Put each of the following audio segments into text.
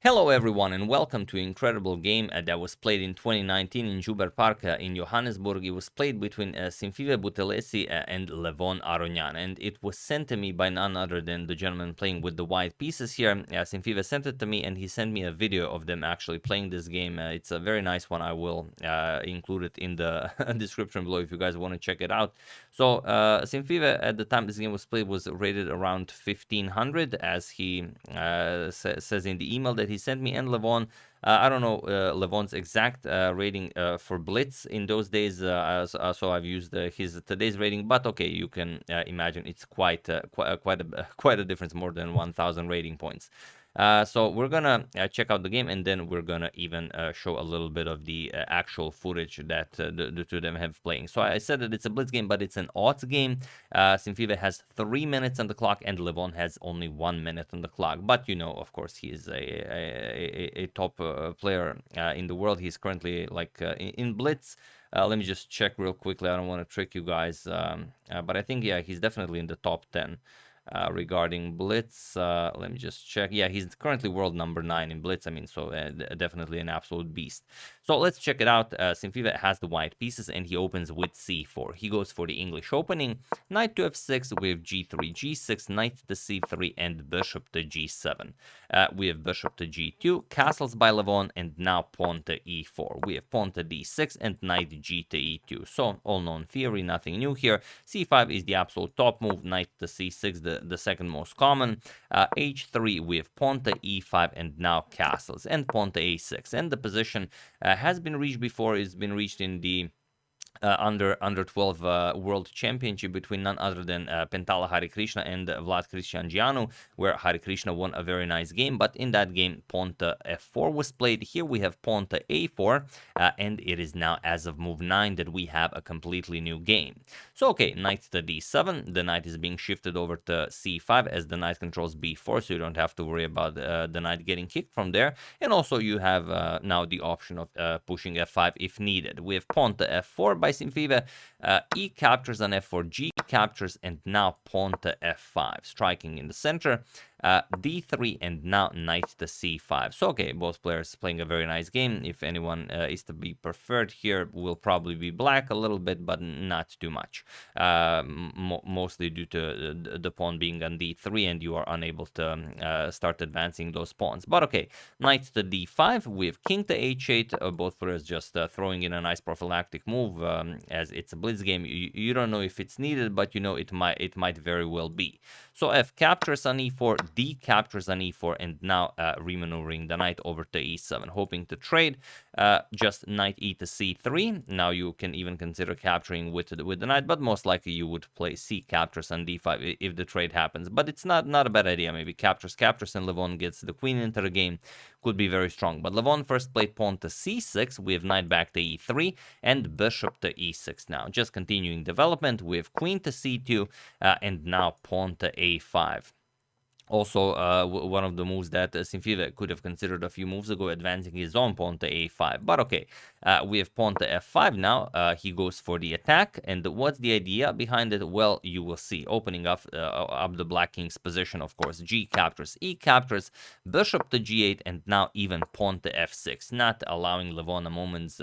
Hello everyone and welcome to an incredible game that was played in 2019 in Joubert Park in Johannesburg. It was played between Simphiwe, Buthelezi and LevonAronian, and it was sent to me by none other than the gentleman playing with the white pieces here. Simphiwe sent it to me and he sent me a video of them actually playing this game. It's a very nice one. I will include it in the description below if you guys want to check it out. So Simphiwe, at the time this game was played, was rated around 1500 as he says in the email that he sent me, and Levon, I don't know Levon's exact rating for Blitz in those days, so I've used his today's rating, but okay, you can imagine it's quite a difference, more than 1000 rating points. So we're gonna check out the game, and then we're gonna even show a little bit of the actual footage that the two of them have playing. So I said that it's a Blitz game, but it's an odds game. Simphiwe has 3 minutes on the clock, and Levon has only 1 minute on the clock. But you know, of course, he is a top player in the world. He's currently like in Blitz. Let me just check real quickly. I don't want to trick you guys, but I think, yeah, he's definitely in the top 10. Regarding Blitz, let me just check. Yeah, he's currently world number 9 in Blitz. I mean, so definitely an absolute beast. So let's check it out. Simphiwe has the white pieces and he opens with c4. He goes for the English opening. Knight to f6 with g3, g6, knight to c3, and bishop to g7. We have bishop to g2, castles by Levon, and now pawn to e4. We have pawn to d6 and knight g to e2. So all known theory, nothing new here. c5 is the absolute top move, knight to c6 the second most common. h3 we have pawn to e5 and now castles, and pawn to a6. And the position has been reached before. It's been reached in the under 12 world championship between none other than Pentala Harikrishna and Vlad Cristiangianu, where Harikrishna won a very nice game. But in that game, pawn to f4 was played. Here we have pawn to a4, and it is now as of move 9 that we have a completely new game. So okay, knight to d7. The knight is being shifted over to c5 as the knight controls b4, so you don't have to worry about the knight getting kicked from there. And also you have now the option of pushing f5 if needed. We have pawn to f4 by Simphiwe, e captures on f4, g captures, and now pawn to f5, striking in the center, d3, and now knight to c5. So okay, both players playing a very nice game. If anyone is to be preferred here, will probably be black a little bit, but not too much, mostly due to the pawn being on d3 and you are unable to start advancing those pawns. But okay, knight to d5, we have king to h8, both players just throwing in a nice prophylactic move. As it's a Blitz game, you don't know if it's needed, but you know it might very well be. So f captures on e4, d captures on e4, and now remaneuvering the knight over to e7, hoping to trade. Just knight e to c3. Now you can even consider capturing with the knight, but most likely you would play c captures on d5 if the trade happens. But it's not a bad idea. Maybe captures, and Levon gets the queen into the game. Could be very strong. But Levon first played pawn to c6. We have knight back to e3 and bishop to e6 now. Just continuing development with queen to c2 and now pawn to a5. Also, one of the moves that Simphiwe could have considered a few moves ago, advancing his own pawn to a5. But okay, we have pawn to f5 now. He goes for the attack. And what's the idea behind it? Well, you will see. Opening up the black king's position, of course. G captures, E captures, bishop to g8, and now even pawn to f6. Not allowing Levon a moment's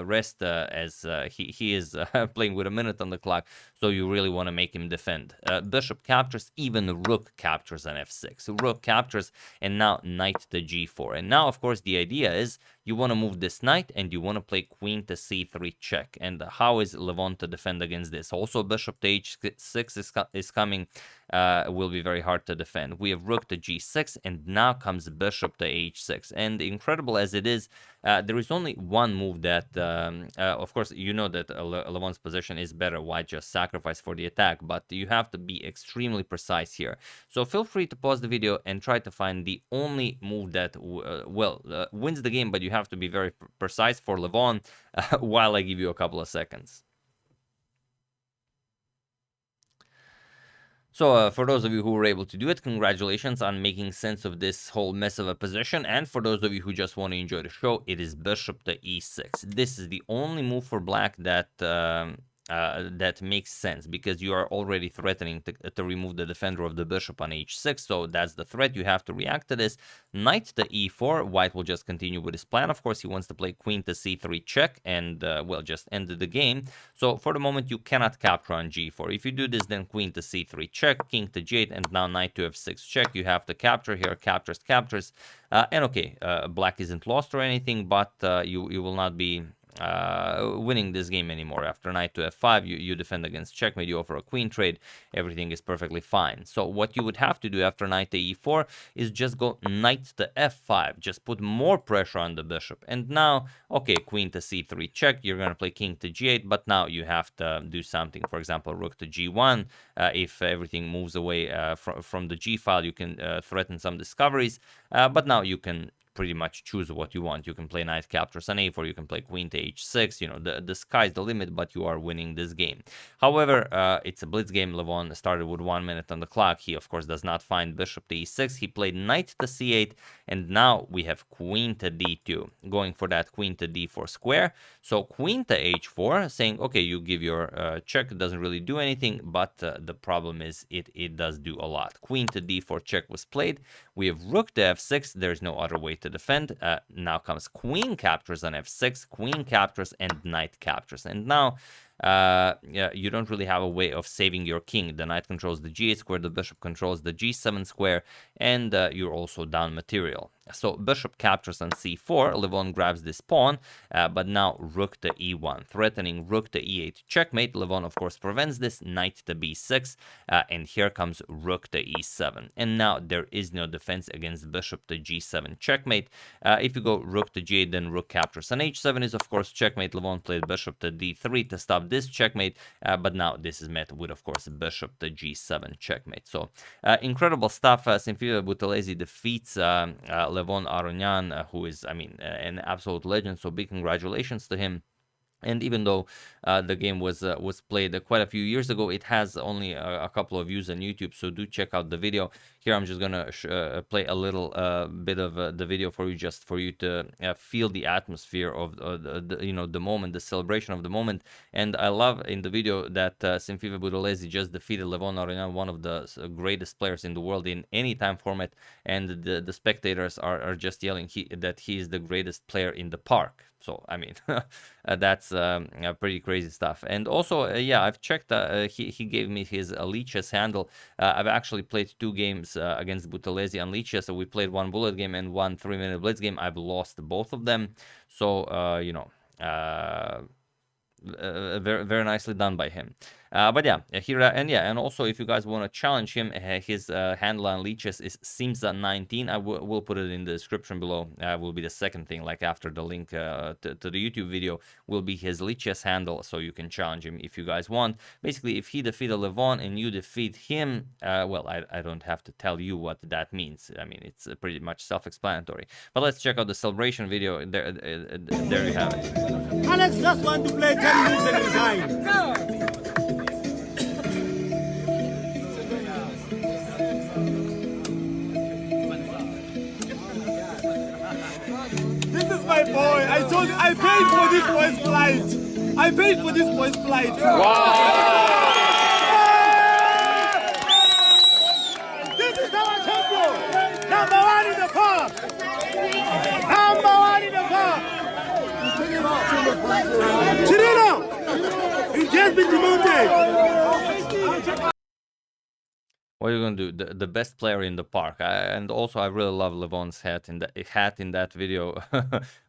rest as he is playing with a minute on the clock. So you really want to make him defend. Bishop captures, even rook captures on f6. Rook captures, and now knight to g4. And now, of course, the idea is you want to move this knight and you want to play queen to c3 check. And how is Levon to defend against this? Also, bishop to h6 is coming. Will be very hard to defend. We have rook to g6, and now comes bishop to h6. And incredible as it is, there is only one move that, of course, you know that Levon's position is better. Why just sacrifice for the attack? But you have to be extremely precise here. So feel free to pause the video and try to find the only move that, wins the game, but you have to be very precise for Levon while I give you a couple of seconds. So for those of you who were able to do it, congratulations on making sense of this whole mess of a position. And for those of you who just want to enjoy the show, it is bishop to e6. This is the only move for black that that makes sense, because you are already threatening to remove the defender of the bishop on h6, so that's the threat. You have to react to this. Knight to e4, white will just continue with his plan. Of course, he wants to play queen to c3 check, and well, just ended the game. So for the moment, you cannot capture on g4. If you do this, then queen to c3 check, king to g8, and now knight to f6 check. You have to capture here, captures, and okay, black isn't lost or anything, but you will not be winning this game anymore. After knight to f5, you defend against checkmate, you offer a queen trade, everything is perfectly fine. So what you would have to do after knight to e4 is just go knight to f5, just put more pressure on the bishop. And now, okay, queen to c3 check, you're going to play king to g8, but now you have to do something. For example, rook to g1. If everything moves away from the g file, you can threaten some discoveries, but now you can pretty much choose what you want. You can play knight captures on a4, you can play queen to h6, you know, the sky's the limit, but you are winning this game. However, it's a blitz game. Levon started with 1 minute on the clock. He, of course, does not find bishop to e6. He played knight to c8, and now we have queen to d2, going for that queen to d4 square. So queen to h4, saying, okay, you give your check, it doesn't really do anything, but the problem is it does do a lot. Queen to d4 check was played. We have rook to f6. There's no other way to defend. Now comes queen captures on f6, queen captures, and knight captures. And now yeah, you don't really have a way of saving your king. The knight controls the g8 square, the bishop controls the g7 square, and you're also down material. So bishop captures on c4, Levon grabs this pawn, but now rook to e1, threatening rook to e8 checkmate. Levon, of course, prevents this, knight to b6, and here comes rook to e7. And now there is no defense against bishop to g7 checkmate. If you go rook to g8, then rook captures on h7 is, of course, checkmate. Levon played bishop to d3 to stop this checkmate, but now this is met with, of course, bishop to g7 checkmate. So incredible stuff. Simphiwe Buthelezi defeats LevonAronian, who is, I mean, an absolute legend. So big congratulations to him. And even though the game was played quite a few years ago, it has only a couple of views on YouTube. So do check out the video. Here I'm just gonna play a little bit of the video for you, just for you to feel the atmosphere of you know, the moment, the celebration of the moment. And I love in the video that Simphiwe Buthelezi just defeated LevonAronian, one of the greatest players in the world in any time format, and the spectators are just yelling that he is the greatest player in the park. So I mean, that's pretty crazy stuff. And also, yeah, I've checked. He gave me his Lichess handle. I've actually played 2 games against Buthelezi on Lichess. So we played 1 bullet game and 1 3-minute blitz game. I've lost both of them. So you know, very, very nicely done by him. But yeah, here and also if you guys want to challenge him, his handle on Lichess is Simza19. I will put it in the description below. Will be the second thing, like after the link to the YouTube video, will be his Lichess handle, so you can challenge him if you guys want. Basically, if he defeated Levon and you defeat him, well, I don't have to tell you what that means. I mean, it's pretty much self-explanatory. But let's check out the celebration video. There you have it. Alex just want to play 10 minutes and resign. No. This is my boy. I told you, I paid for this boy's flight. I paid for this boy's flight. Wow. This is our champion. Number 1 in the park. Number 1 in the park. Chirino! He just been demoted. What are you gonna do? The best player in the park. And also, I really love Levon's hat in that video.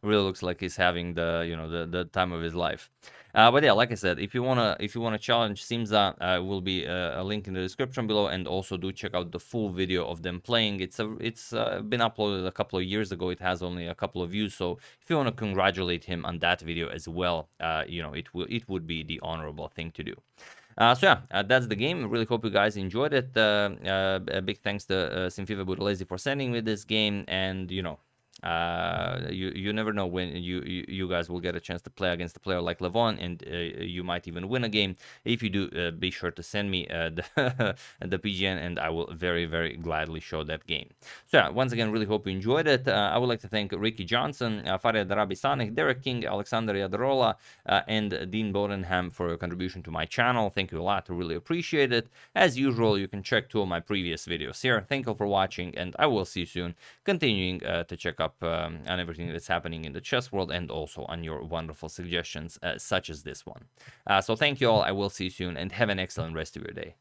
Really looks like he's having the time of his life. But yeah, like I said, if you wanna challenge Simza, will be a link in the description below, and also do check out the full video of them playing. It's been uploaded a couple of years ago. It has only a couple of views, so if you want to congratulate him on that video as well, you know, it would be the honorable thing to do. So yeah, that's the game. Really hope you guys enjoyed it. A big thanks to Simphiwe Buthelezi for sending me this game, and you know, You never know when you guys will get a chance to play against a player like Levon, and you might even win a game. If you do, be sure to send me the PGN, and I will very, very gladly show that game. So yeah, once again, really hope you enjoyed it. I would like to thank Ricky Johnson, Farid Rabisanik, Derek King, Alexander Yadrola, and Dean Bodenham for your contribution to my channel. Thank you a lot. I really appreciate it. As usual, you can check 2 of my previous videos here. Thank you for watching, and I will see you soon, continuing to check up on everything that's happening in the chess world, and also on your wonderful suggestions such as this one. So thank you all. I will see you soon, and have an excellent rest of your day.